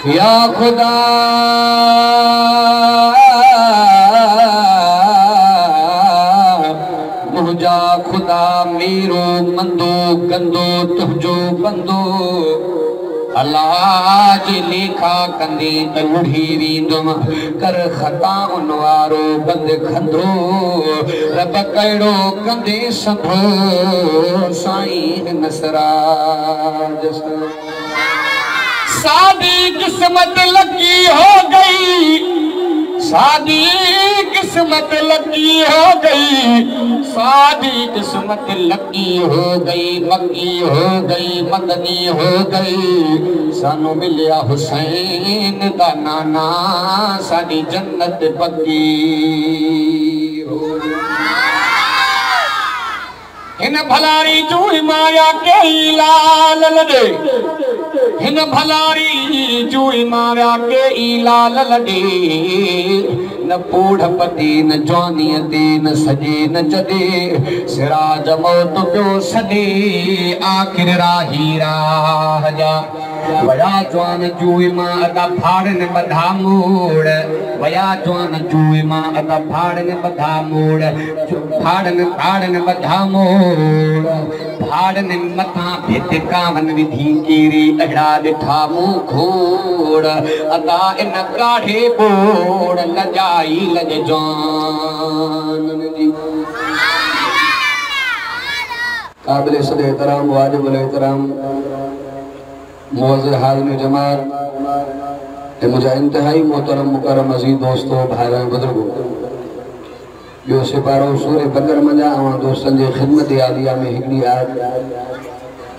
या खुदा मुझा खुदा मेरो मंदो गंदो तुझो बंदो अल्लाह जी लेखा कंदी तलुढ़ी वींदुम कर खता उनवारो बंद खंदो रब कड़ो कंदे संभो साईं नसराज शादी किस्मत लगी हो गई शादी किस्मत लगी हो गई शादी किस्मत लगी हो गई मक्की हो गई मदनी हो गई सानू मिलिया हुसैन दा नाना साडी जन्नत पक्की हो हिन भलारी जूई माया के लाल लडे हिन भलारी जूई माया के लाल लडे न पूढ़ पति न जवानी ते न सजे न जदे सिराज मौत पियो सदे आखिर राही राह जा वया जवान जूई मां अदा फाड़न बधा मोड़ वया जवान जूई मां अदा फाड़न बधा मोड़ फाड़न बधा मोड़ फाड़न मथा भित कावन विधि कीरी अड़ा दिठा मुंह खोड़ अदा इन काढ़े बोड़ लजाई लज जान जी काबिल सदे एहतराम वाजिब एहतराम मुअज़्ज़िज़ हाज़िर जमात मुझा इंतहाई मोहतरम मुकरम अज़ीज़ दोस्तों भाइयों बुजुर्गों यो सिपारो सूरे बकर मंजा अवां दोस्तन जे खिदमत आलिया में हिकड़ी आयत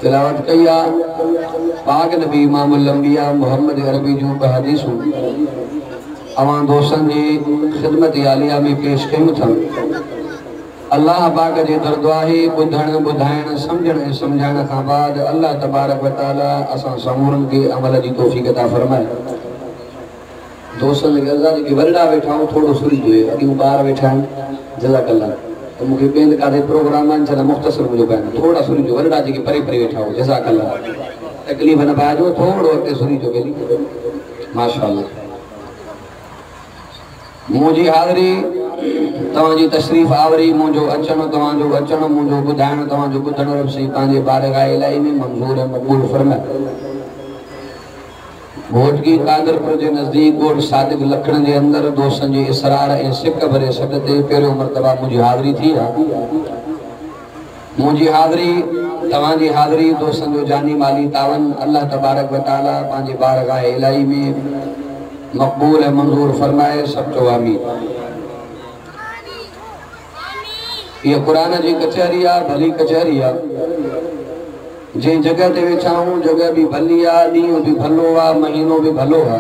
तिलावत कया पाक नबी इमामुल अंबिया मोहम्मद अरबी जो हदीसूं अवां दोस्तन जी खिदमत आलिया में पेश कयूं था अल्लाह पाक जे दरद्वाही बुधण बुधाइण समझण ऐं समझाइण खां बाद अल्लाह तबारक व तआला असां समूरन के अमल जी तौफीक अता फरमाए दोस्तन के अज़ा के वरडा वेठा थोड़ो सुरी जो अॻे ॿार वेठा जज़ाकल्लाह तो मुझे बेंद कादे प्रोग्राम छा मुख्तसर मुझे बयान थोड़ा सुरी जो वरडा जे परे परे वेठा हो जज़ाकल्लाह तकलीफ़ न पाइजो थोड़ो अॻिते सुरी जो बेली माशाअल्लाह मुझी हाज़री तवाजी तशरीफ आवरी मुझो अचणो तवाजो अचणो मुझो बुधाइण तवाजो बुधण रब सी पांजे बारगाह इलाही में मंजूर है मकबूल फरमाए घोटकी कादरपुर के नजदीक गोट सादिक लखण के अंदर दोस्तन जी इसरार ए सिक भरे सद ते पहिरियों मर्तबा मुझी हाज़री थी मुझी हाज़री तवाजी हाज़री दोस्तन जो जानी माली तावन अल्लाह तबारक व तआला पांजे बारगाह इलाही में मकबूल है मंजूर फरमाए सब चो आमीन ये कुरान जी कचहरी आ भली कचहरी आ जे जगह ते वेठा हूं जगह भी भली आ ॾींहुं भी भलो आ महीनो भी भलो आ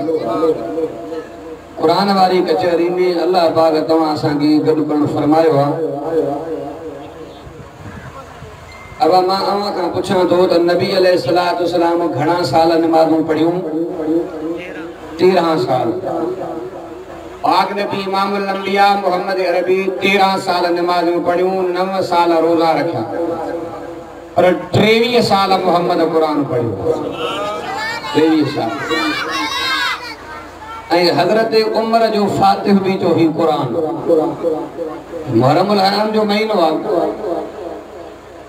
कुरान वारी कचहरी में अल्लाह पाक तव्हां असांखे गॾु करणु फरमायो आ अब मां अवां खां पुछां थो त नबी अलैहिस्सलातु वस्सलाम घणा साल नमाज़ूं पढ़ियूं 13 साल पाक नबी इमामुल अंबिया मोहम्मद अरबी 13 साल नमाज़ूं पढ़ियूं 9 साल रोज़ा रखिया पर 23 साल मोहम्मद कुरान पढ़ियो 23 साल ऐं हज़रत उमर जो फातिह भी जो ही कुरान मुहर्रमुल हराम जो महीनो आ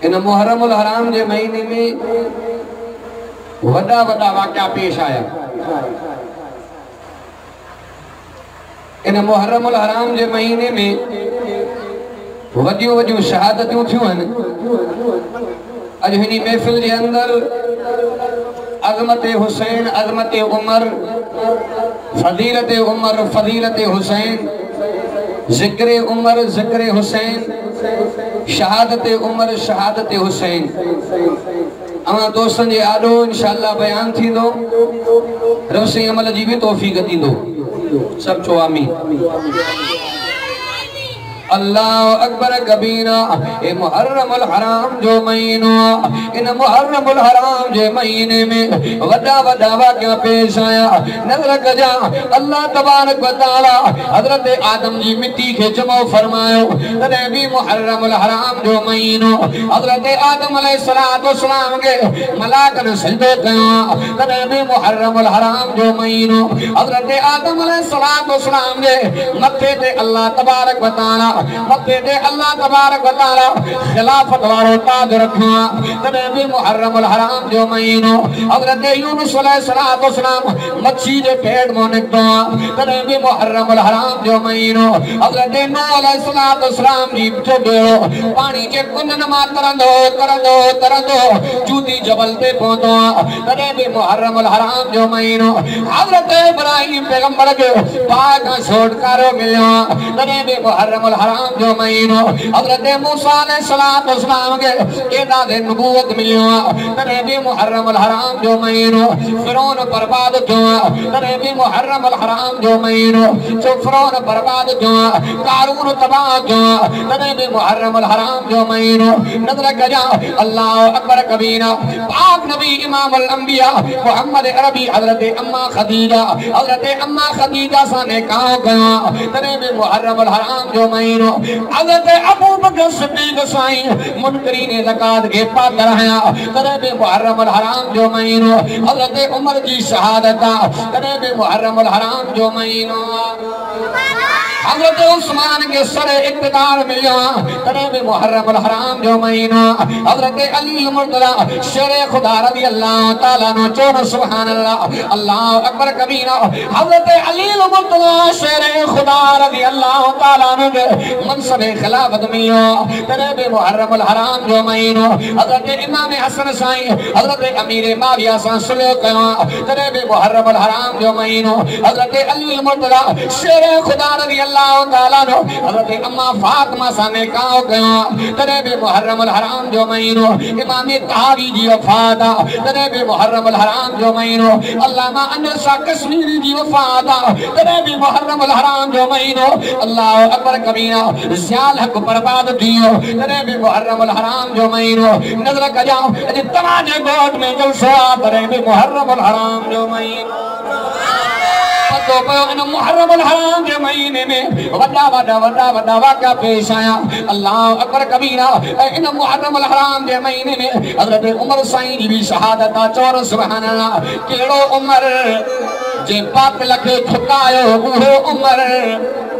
इन मुहर्रमुल हराम जे महीने में वॾा वॾा वाक़िया पेश आया इन मुहर्रमुल हराम जे महीने में वॾियूं वॾियूं शहादतूं थियूं आहिनि अॼु हिन महफ़िल जे अंदर अज़मत हुसैन अज़मत उमर फज़ीलत हुसैन ज़िक्र उमर ज़िक्र हुसैन शहादत उमर शहादत हुसैन अवां दोस्तन जे आॾो इंशाअल्लाह बयान थींदो रवसी अमल जी भी तौफ़ीक़ दींदो सब चो आमीन अल्लाह अकबर कबीरा ए मुहर्रमुल हराम जो महीनो इन मुहर्रमुल हराम जे महीने में वड्डा वड्डा वाक़या पेश आया नजर कजा अल्लाह तबारक व तआला हजरत आदम जी मिट्टी के जमा फरमायो तने भी मुहर्रमुल हराम जो महीनो हजरत आदम अलैहिस्सलातु वस्सलाम के मलाकन सजदो कयो तने भी मुहर्रमुल हराम जो महीनो हजरत आदम अलैहिस्सलातु वस्सलाम के मथे ते अल्लाह तबारक व तआला मथे ते अल्लाह तबारक व तआला खिलाफत वारो ताज रखा तने भी मुहर्रमुल हराम जो महीनो हजरत यूनुस अलैहिस्सलातु वस्सलाम मच्छी जे पेट में निकतो तने भी मुहर्रमुल हराम जो महीनो हजरत नूह अलैहिस्सलातु वस्सलाम जी जो बेड़ो पानी के कुंड मा तरंदो तरंदो तरंदो जूदी जबल ते पहुंचो तने भी मुहर्रमुल हराम जो महीनो हजरत इब्राहिम पैगंबर के पाक छोड़कारो मिलो तने भी मुहर्रमुल हराम जो महीनो हजरत मूसा अलैहिस्सलातु वस्सलाम के एदादे नबूवत मिलो तने भी मुहर्रमुल हराम जो महीनो फिरौन बर्बाद जो तने भी मुहर्रमुल हराम जो महीनो जो फिरौन बर्बाद जो कारून तबाह जो तने भी मुहर्रमुल हराम जो महीनो नजर कजा अल्लाह अकबर कबीरा पाक नबी इमामुल अंबिया मोहम्मद अरबी हजरत अम्मा खदीजा साने कहा गया तने भी मुहर्रमुल हराम जो महीनो हजरत अबू बकर सिद्दीक साई मुनकरीन ज़कात के पात्र हैं तने भी मुहर्रमुल हराम जो महीनो हजरत उमर की शहादत तने भी मुहर्रमुल हराम जो महीनो हजरत उस्मान के सर इक़्तिदार मिलो तने भी मुहर्रमुल हराम जो महीनो हजरत अली मुर्तज़ा शेरे खुदा रज़ी अल्लाह तआला नो चोर सुभान अल्लाह अल्लाह अकबर कबीरा हजरत अली मुर्तज़ा शेरे खुदा रज़ी अल्लाह तआला नो मनसब खिलाफत मिलो तने भी मुहर्रमुल हराम जो महीनो हजरत इमाम हसन साईं हजरत अमीर माविया सा सुलो कयो तने भी मुहर्रमुल हराम जो महीनो हजरत अली मुर्तज़ा शेरे खुदा रज़ी अल्लाह तआला नो हजरत अम्मा फातिमा साने कहा गया तने भी मुहर्रमुल हराम जो महीनो इमाम तहावी जी वफात तने भी मुहर्रमुल हराम जो महीनो अल्लामा अनवर शाह कश्मीरी जी वफात तने भी मुहर्रमुल हराम जो महीनो अल्लाह अकबर कबीरा ज़ियाल हक बर्बाद दियो तने भी मुहर्रमुल हराम जो महीनो नजर कजा तमाजे गोट में जलसा तने भी मुहर्रमुल हराम जो महीनो तो इन मुहर्रमुल हराम के महीने में वड्डा वड्डा वड्डा वड्डा वाक़या पेश आया अल्लाह अकबर कबीरा इन मुहर्रमुल हराम के महीने में हजरत उमर साईं जी भी शहादत चोर सुभान अल्लाह केड़ो उमर जे पाक लखे झुकायो उहो उमर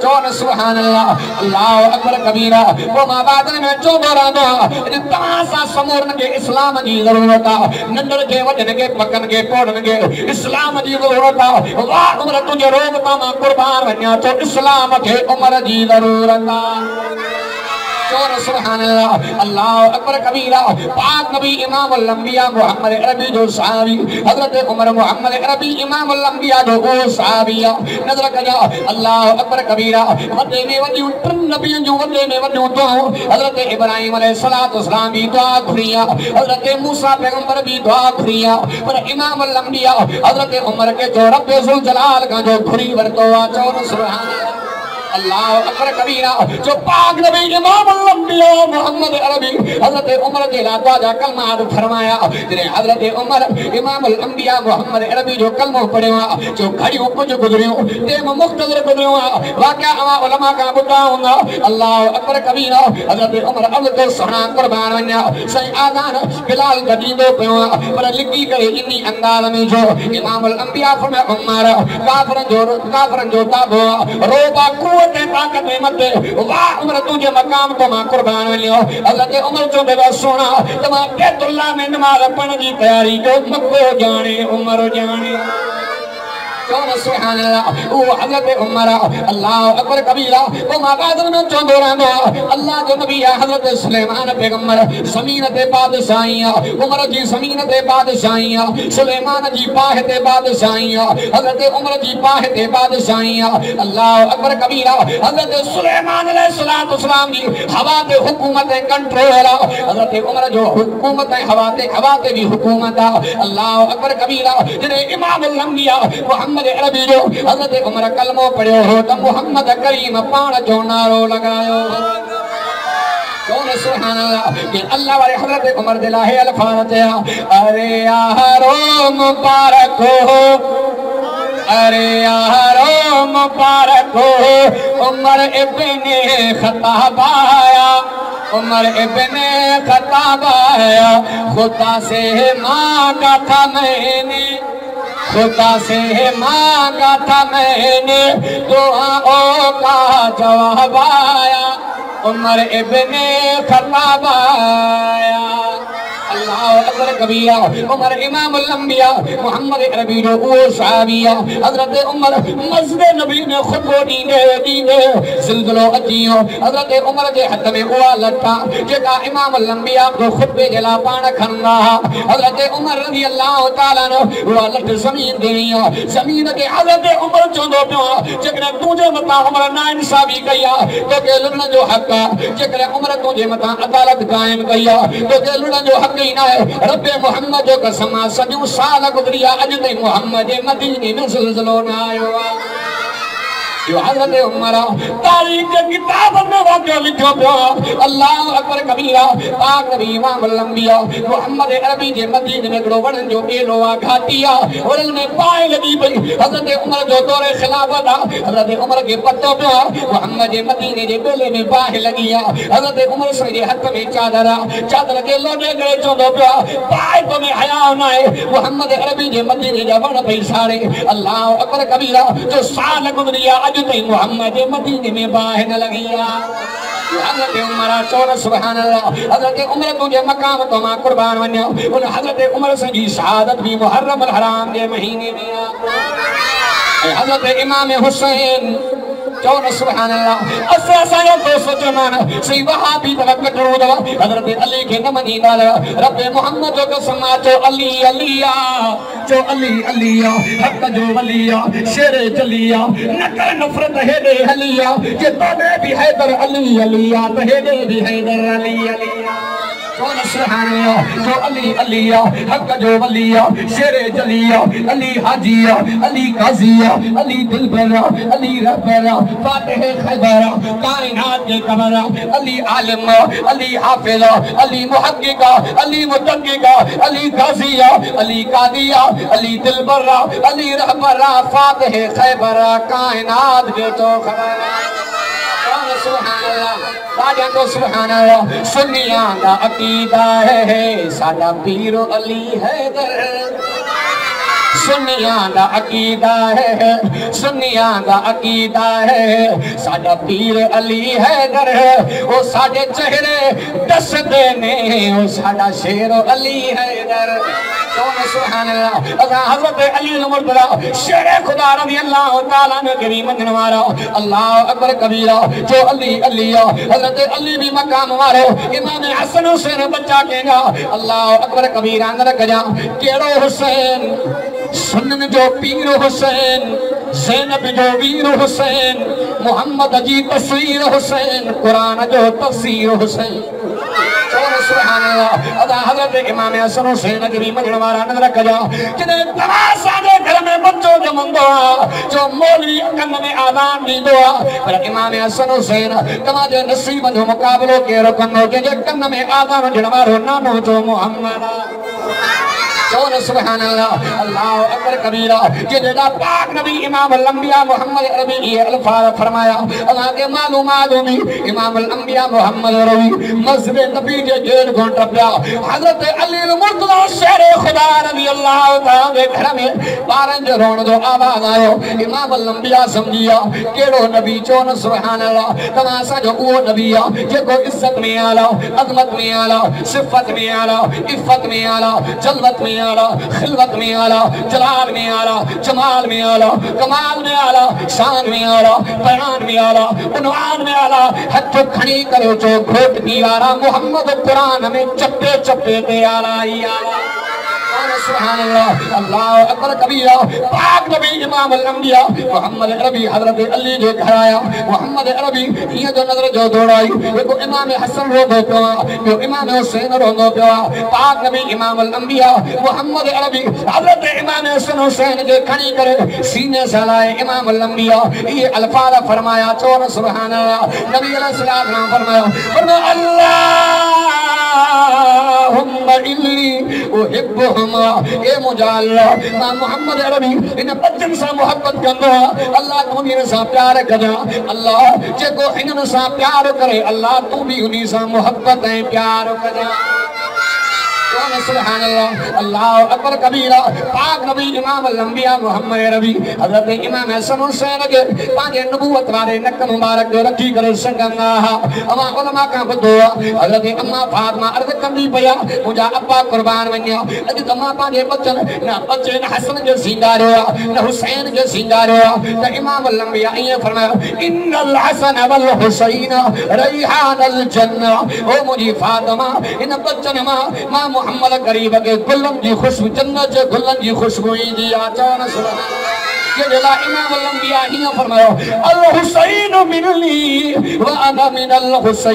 चोर सुभान अल्लाह अल्लाह अकबर कबीरा वो माबादन में चो बोरांदो तमासा समूरन के इस्लाम जी जरूरत नंदर के वजन के पकन के पोड़न के इस्लाम जी जरूरत वाह उमर तुझे रोगता मा कुर्बान वन्या तो इस्लाम के उमर जी जरूरत चोर सुभान अल्लाह अल्लाह अकबर कबीरा पाक नबी इमामुल अंबिया मोहम्मद अरबी जो सहाबी हजरत उमर मोहम्मद अरबी इमामुल अंबिया जो वो सहाबिया नजर कजा अल्लाह अकबर कबीरा वदे में वदियूं टिन नबियन जो वदे में वदियूं तो हजरत इब्राहिम अलैहिस्सलातु वस्सलाम भी दुआ घुरिया हजरत मूसा पैगंबर भी दुआ घुरिया पर इमामुल अंबिया हजरत उमर के जो रब्बे जुल जलाल का जो घुरी वरतो चोर सुभान अल्लाह अकबर कबीरा जो पाक नबी इमामुल अंबिया मोहम्मद अरबी हजरत उमर के लादवा जा कलमा फरमाया जने हजरत उमर इमामुल अंबिया मोहम्मद अरबी जो कलमा पढ़ियो जो घड़ियों कुछ गुजरियो ते मुख्तसर गुजरियो वाक़या अवा उलमा का बुधाऊंगा अल्लाह अकबर कबीरा हजरत उमर अब्द के सना कुर्बान वन्या सही आजान बिलाल गदीदो पियो पर लिखी करे इन्नी अंदाज में जो इमामुल अंबिया फरमाया उमर काफरन जो ताबो रोबा ते ताकत में मते वाह उमर तुझे मकाम तो मां कुर्बान लियो हजरत उमर जो बेवा सोना तमा बैतुल्लाह में नमाज पढ़ने की तैयारी जो मक्को जाने उमर जाने सुभान अल्लाह ओ हजरत उमर अल्लाह अकबर कबीरा वो माबादन में चो दोरांदो अल्लाह जो नबी है हजरत सुलेमान पैगंबर ज़मीन ते बादशाहिया उमर जी ज़मीन ते बादशाहिया सुलेमान जी पाह ते बादशाहिया हजरत उमर जी पाह ते बादशाहिया अल्लाह अकबर कबीरा हजरत सुलेमान अलैहिस्सलातु वस्सलाम जी हवा ते हुकूमत कंट्रोल हजरत उमर जो हुकूमत हवा ते भी हुकूमत अल्लाह अकबर कबीरा जिने इमामुल अंबिया मोहम्मद अरबी जो हज़रत उमर कलमो पढ़ियो हो त मोहम्मद करीम पाण जो नारो लगायो कौन सुभान अल्लाह कि अल्लाह वाले हज़रत उमर दे लाहे अल्फाज अरे यारो मुबारक हो अरे यारो मुबारक हो उमर इब्ने खत्ताब आया उमर इब्ने खत्ताब आया खुदा से मांगा था मैंने खुदा से मांगा था मैंने दुआओं का जवाब आया उमर इब्ने खत्ताब आया अल्लाह अकबर कबीरा उमर इमामुल अंबिया मोहम्मद अरबी जो वो सहाबिया हजरत उमर मस्जिद नबी ने खुतबो दीने सिलसिलो अजियो हजरत उमर के हथ में हुआ लट्ठा जेका इमामुल अंबिया को खुतबे जला पाण खन्ना हजरत उमर रजी अल्लाह तआला ने हुआ लट्ठ जमीन देनिया जमीन के हजरत उमर चोंदो पियो जेकरे तुझे मता उमर ना इंसाफी कया तो के लुणन जो हक जेकरे उमर तुझे मता अदालत कायम कया तो के लुणन जो हक रब्बे मोहम्मद जो कसम सजू साल गुजरिया अज ताईं मोहम्मद मदीने में ज़िलज़िलो न आयो जो हज़रत उमर तारीख़ के किताब में वाक़ियो लिखो पियो अल्लाह अकबर कबीरा पाक नबी इमामुल अंबिया मोहम्मद अरबी जे मदीने में हिकिड़ो वणनि जो ॿेलो आहे घाटी आहे उन्हनि में बाहि लॻी पई हज़रत उमर जो दौरे ख़िलाफ़त आहे हज़रत उमर खे पतो पियो आहे मोहम्मद जे मदीने जे ॿेले में बाहि लॻी आहे हज़रत उमर साईं जे हथ में चादर आहे चादर खे लोॾे करे चवंदो पियो आहे बाहि तोमें हया न आहे मोहम्मद अरबी जे मदीने जा वण पई साड़े अल्लाह अकबर कबीरा जो साल गुज़री आहे मोहम्मद मदीने में बाहि न लगी हज़रत उमर चौर सुभान अल्लाह हज़रत उमर तुझे मकाम तो मां कुर्बान वन्यो उन हज़रत उमर संगी शहादत भी मुहर्रम अल हराम के महीने में हज़रत इमाम हुसैन चौर सुभान अल्लाह असा यो तो सोचमान सही वहाबी तक कटरो दवा हज़रत अली के न मनीदा रब्बे मोहम्मद जो कसम चो अली अलिया चो अली अलिया हक जो वलिया शेर जलिया न कर नफरत हेदे हलिया जे तोने भी हैदर अली अलिया तो हेदे भी हैदर अली अलिया कौन सुभान अल्लाह जो अली अलिया हक जो वलिया शेर जलिया अली हाजिया अली काजिया अली दिलबरा अली रहबरा फातिह खैबरा कायनात के कमरा अली आलिम अली हाफिज अली मुहक्किका अली मुतक्किका अली काजिया अली कादिया अली दिलबरा अली रहबरा फातिह खैबरा कायनात के तो खबरा सुभान अल्लाह राजा को सुभान अल्लाह सुन्नियां दा अकीदा है साडा पीर अली हैदर सुन्नियां दा अकीदा है सुन्नियां दा अकीदा है साडा पीर अली हैदर ओ साडे चेहरे दसदे ने ओ साडा शेर अली हैदर कौन सुभान अल्लाह अदा हज़रत अली मुर्तज़ा शेर खुदा रज़ी अल्लाह तआला ने कभी मंजन मारो अल्लाह अकबर कबीरा जो अली अलिया हज़रत अली भी मकाम मारो इमाम हसन हुसैन बच्चा केगा अल्लाह अकबर कबीरा न रखजा केड़ो हुसैन सुन्नन जो पीर हुसैन ज़ैनब जो वीर हुसैन मोहम्मद जी तस्वीर हुसैन कुरान जो तफसीर हुसैन सुभान अल्लाह अदा हज़रत इमाम हसन हुसैन के भी मजन वाला न रखजा जने तमाशा दे घर में बच्चो जमंदो जो मौलवी कन में आज़ान दींदो पर इमाम हसन हुसैन तमाजे नसीब जो मुकाबलो केरो कनो जे कन में आज़ान जण वारो नानो जो मोहम्मद कौन सुभान अल्लाह अल्लाह अकबर कबीरा जेड़ा पाक नबी इमाम अल अंबिया मोहम्मद अरबी ये अल्फाज फरमाया अल्लाह के मालूमात में इमाम अल अंबिया मोहम्मद अरबी मस्जिद नबी के गेट को टपया हजरत अली मुर्तज़ा शेर खुदा रज़ी अल्लाह तआला के घर में बारन जो रोण जो आवाज आयो इमाम अल अंबिया समझिया केड़ो नबी चोन सुभान अल्लाह तमाशा जो वो नबी आ जेको इज्जत में आला अजमत में आला सिफत में आला इफ्फत में आला जलवत में आला खिलवत में आला जलाल में आला जमाल में आला कमाल में आला शान में आला बयान में आला उन्वान में आला हथ खड़ी करो जो घोट की आला मोहम्मद कुरान में चप्पे चप्पे पे आला ही आला सुभान अल्लाह, अल्लाह अकबर कबीरा। पाक नबी इमाम अल अंबिया मोहम्मद अरबी हजरत अली जो घर आया। मोहम्मद अरबी ये जो नजर जो दौड़ाई, देखो इमाम हसन रोंदो पियो, जो इमाम हुसैन रोंदो पियो। पाक नबी इमाम अल अंबिया मोहम्मद अरबी हजरत इमाम हसन हुसैन के खड़ी करे सीने से लाए इमाम अल अंबिया ये अल्फाज फरमाया, चोर सुभान अल्लाह। नबी अलैहिस्सलाम ने फरमाया अल्लाहुम्मा इन्नी उहिब्बुहुमा, ए मुझा अल्लाह मां मोहम्मद अरबी इन बच्चन से मोहब्बत कंदो। अल्लाह तू भी इनसे प्यार कर। अल्लाह जेको इनन से प्यार करे अल्लाह तू भी उन्हीं से मोहब्बत है प्यार कर। सुभान अल्लाह, अल्लाह अकबर कबीरा। पाक नबी इमाम अल अंबिया मोहम्मद अरबी हजरत इमाम हसन हुसैन के पांजे नबूवत वाले नक मुबारक रखी करे संगंगा। अमा उलमा का बदो हजरत अम्मा फातिमा अर्ज कंदी पया मुझा अब्बा कुर्बान वन्या। अज तमा पांजे बच्चन ना बच्चे न हसन के सिंगारो न हुसैन के सिंगारो। त इमाम अल अंबिया ये फरमाया इन्नल हसन वल हुसैन रैहान अल जन्नह, ओ मुझी फातिमा इन बच्चन मां मोहम्मद करीब के गुलन की खुशबू जन्नत के गुलन की खुशबू दी आचान सुभान अल्लाह। ये जला इमाम अल अंबिया हिया फरमायो अल हुसैन मिनली व अना मिनल हुसैन।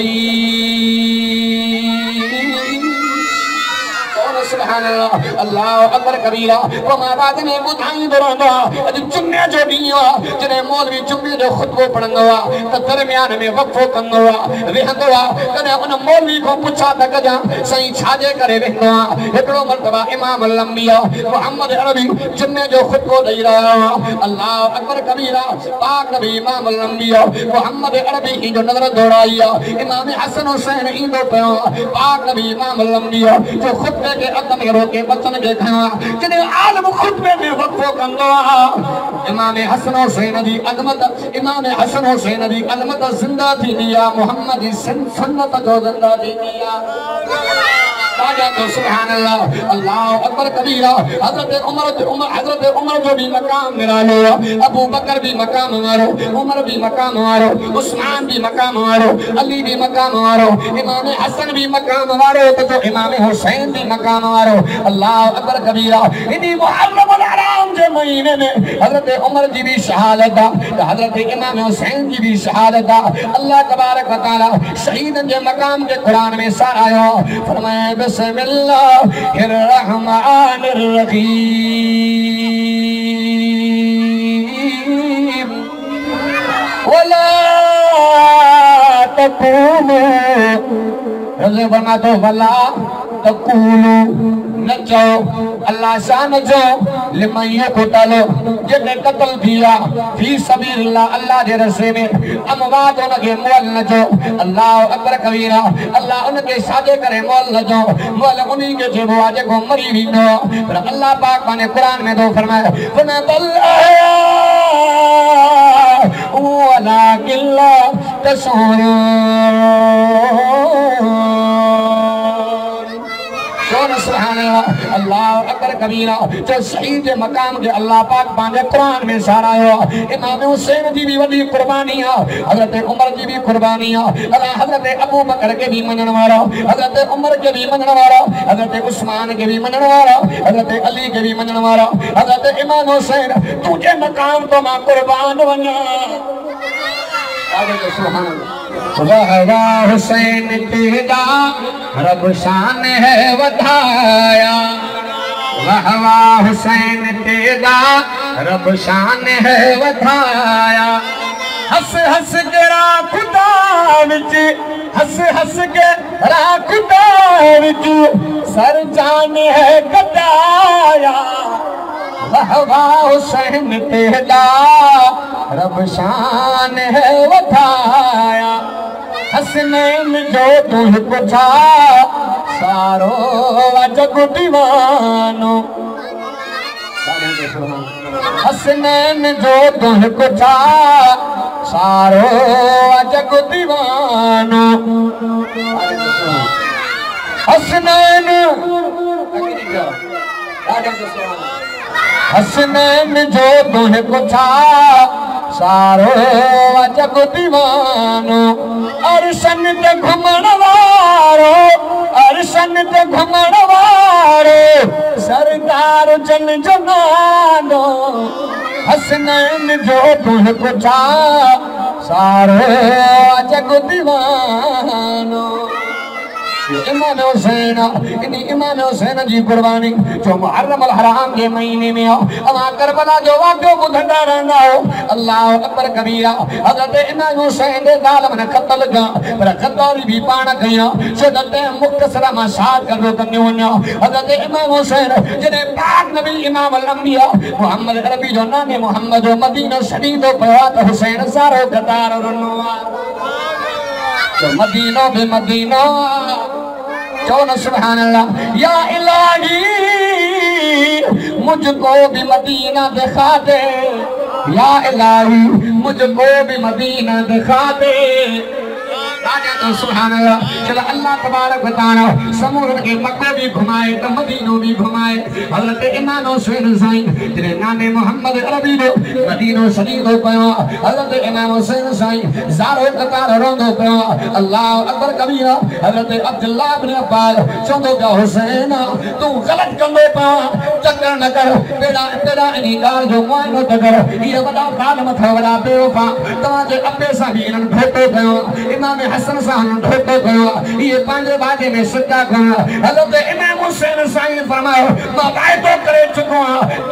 सुभान अल्लाह, अल्लाह अकबर कबीरा। वो महाराज ने बुधाई दरंदा अज जुम्मे जो दियो जने मौलवी जुम्मे जो खुतबो पढ़ंदो त दरमियान में वक्फो कंदो वेहंदो। कने उन मौलवी को पूछा त कजा सही छाजे करे वेंदो। एकड़ो मर्तबा इमाम अल अंबिया मोहम्मद अरबी जुम्मे जो खुतबो दई रहा। अल्लाह अकबर कबीरा। पाक नबी इमाम अल अंबिया मोहम्मद अरबी ही जो नजर दौड़ाई इमाम हसन हुसैन इंदो पे। पाक नबी इमाम अल अंबिया जो खुतबे के अदम रोके बचन के खवा जने आलम खुतबे में वक्फो कंदो। इमाम हसन हुसैन दी अजमत, इमाम हसन हुसैन दी अजमत जिंदा थी दिया मोहम्मदी सुन्नत जो जिंदा थी दिया। तो सुभान अल्लाह, अल्लाह अकबर कबीरा। हजरत उमर जो भी मकाम निरालो, अबू बकर भी मकाम मारो, उमर भी मकाम मारो, उस्मान भी मकाम मारो, अली भी मकाम मारो, इमाम हसन भी मकाम मारो, तो इमाम हुसैन भी मकाम मारो। अल्लाह अकबर कबीरा। इन्हीं मुहर्रम अल हराम के महीने में हजरत उमर जी भी शहादत, हजरत इमाम हुसैन जी भी शहादत। अल्लाह तबारक व तआला शहीद के मकाम के कुरान में सारायो फरमाया बिस्मिल्लाहिर्रहमानिर्रहीम वला तकूलू रज़े बना तो वला तकूलू न जाओ अल्लाह शान जो लिमैया कुतलो जिने कत्ल किया फी सबीलिल्लाह अल्लाह के रस्ते में अमवात उनके मोल न जो। अल्लाह अकबर कबीरा। अल्लाह उनके सादे करे मोल न जो, मोल उन्हीं के जो आज को मरी भी न। पर अल्लाह पाक ने कुरान में तो फरमाया फना बल आया वला किल्ला तशऊरून। सुभान अल्लाह, अल्लाह अकबर कबीरा। जो शहीद मकाम के अल्लाह पाक बांधे कुरान में सारायो। इमाम हुसैन जी भी वडी कुर्बानियां, हजरत उमर जी भी कुर्बानियां, हजरत अबू बकर के भी मनन वाला, हजरत उमर के भी मनन वाला, हजरत उस्मान के भी मनन वाला, हजरत अली के भी मनन वाला, हजरत इमाम हुसैन तुझे मकाम तो मां कुर्बान वना। सुभान अल्लाह। वाह हुसैन तेरा रब शान है वधाया, वाह वाह हुसैन तेरा रब शान है वधाया। हस हस के खुदा विच, हस हस के खुदा विच सर जान है कटाया। वाह वाह हुसैन तेरा रब शान है वधाया। हसनैन जो तुझ पुछा सारो जग दीवानो। हसनैन जो तुझ पुछा सारो जग दीवानो। हसनैन हसनैन जो तुझ पुछा सारो जग दीवानो अरसन ते घुमण वारो अरसन ते घुमण वारो सरदार जन जनानो हसनैन जो तुह पुछा सारो जग दीवानो इमाम हुसैन इमाम हुसैन जी कुर्बानी जो मुहर्रम अल हराम के महीने में हो अवा करबला जो वाक़ो बुधंदा रहंदा हो अल्लाह अकबर कबीरा हज़रत इमाम हुसैन दे ज़ालिम ने क़त्ल कया पर क़त्ल भी पाण कया शदत मुख्तसरा मशाद करो कन्यो वञो हज़रत इमाम हुसैन जने पाक नबी इमाम अल अंबिया मोहम्मद अरबी जो नाने मोहम्मद मदीना शरीफ पया तो हुसैन सारो कतार रनो तो मदीना बे मदीना चौन सुभान अल्लाह या इलाही मुझको भी मदीना दिखा दे या इलाही मुझको भी मदीना दिखा दे तो सुभान अल्लाह चलो अल्लाह तबारक व तआला समूरन के मक्का भी घुमाए तो मदीनो भी घुमाए हजरत इमाम हुसैन साईं तेरे नाने मोहम्मद अरबी जो मदीनो शरीफ पयो हजरत इमाम हुसैन साईं ज़ारो कतार रोंदो पयो अल्लाह अकबर कबीरा हजरत अब्दुल्ला इब्न अब्बास चंदो का हुसैन तू गलत कंदो पयो चक्कर न कर तेरा तेरा इनी गाल जो मुआइनो त कर ये वडा काल मथा वडा बेवफा तवा जे अब्बे सा भी इनन भेटो पयो इमाम हसन साहन ठोको कयो ये पंजे बाजे में सच्चा कयो हज़रत इमाम हुसैन साईं फरमायो मां वायदो करे चुको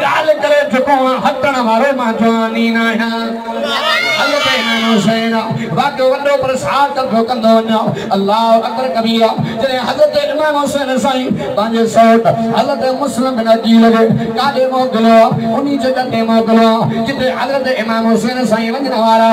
गाल करे चुको हटण वारो मां जवानी ना हज़रत इमाम हुसैन वाक़ो वडो प्रसाद कर कंदो वञो अल्लाह अकबर कबीरा जने हज़रत इमाम हुसैन साईं पंजे सौट हज़रत मुस्लिम बिन अकील के काले मोकलो उनी जगह ते मोकलो जिते हज़रत इमाम हुसैन साईं वञण वाला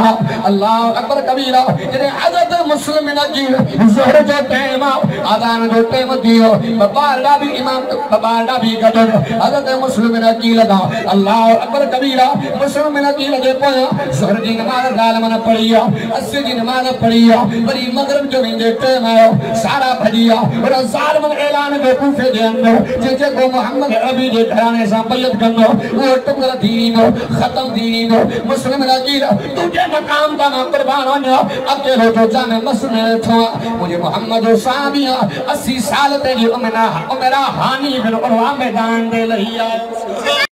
अल्लाह अकबर कबीरा जने हज़रत मुस्लिम ज़ोहर जो टाइम आज़ान जो टाइम दियो बारडा भी इमाम बारडा भी गडो हज़रत मुस्लिम अकील दा अल्लाह अकबर कबीरा मुस्लिम अकील जे पया ज़ोहर जी नमाज ज़ालिम ने पढ़ी अस्र जी नमाज पढ़ी वरी मगरिब जो वेंदे टाइम आयो सारा भजिया और ज़ालिम ऐलान जो कूफे जे अंदर जे को मोहम्मद अरबी जे घराने सा बैत कंदो वो टुकर दीनो खत्म दीनो मुस्लिम अकील तुझे मकाम दा कुर्बान वञो अकेलो तो जाने मसले था मुझे मोहम्मद साबिया 80 साल ते जो उमरा हानी बिन उरवा मैदान दे लहिया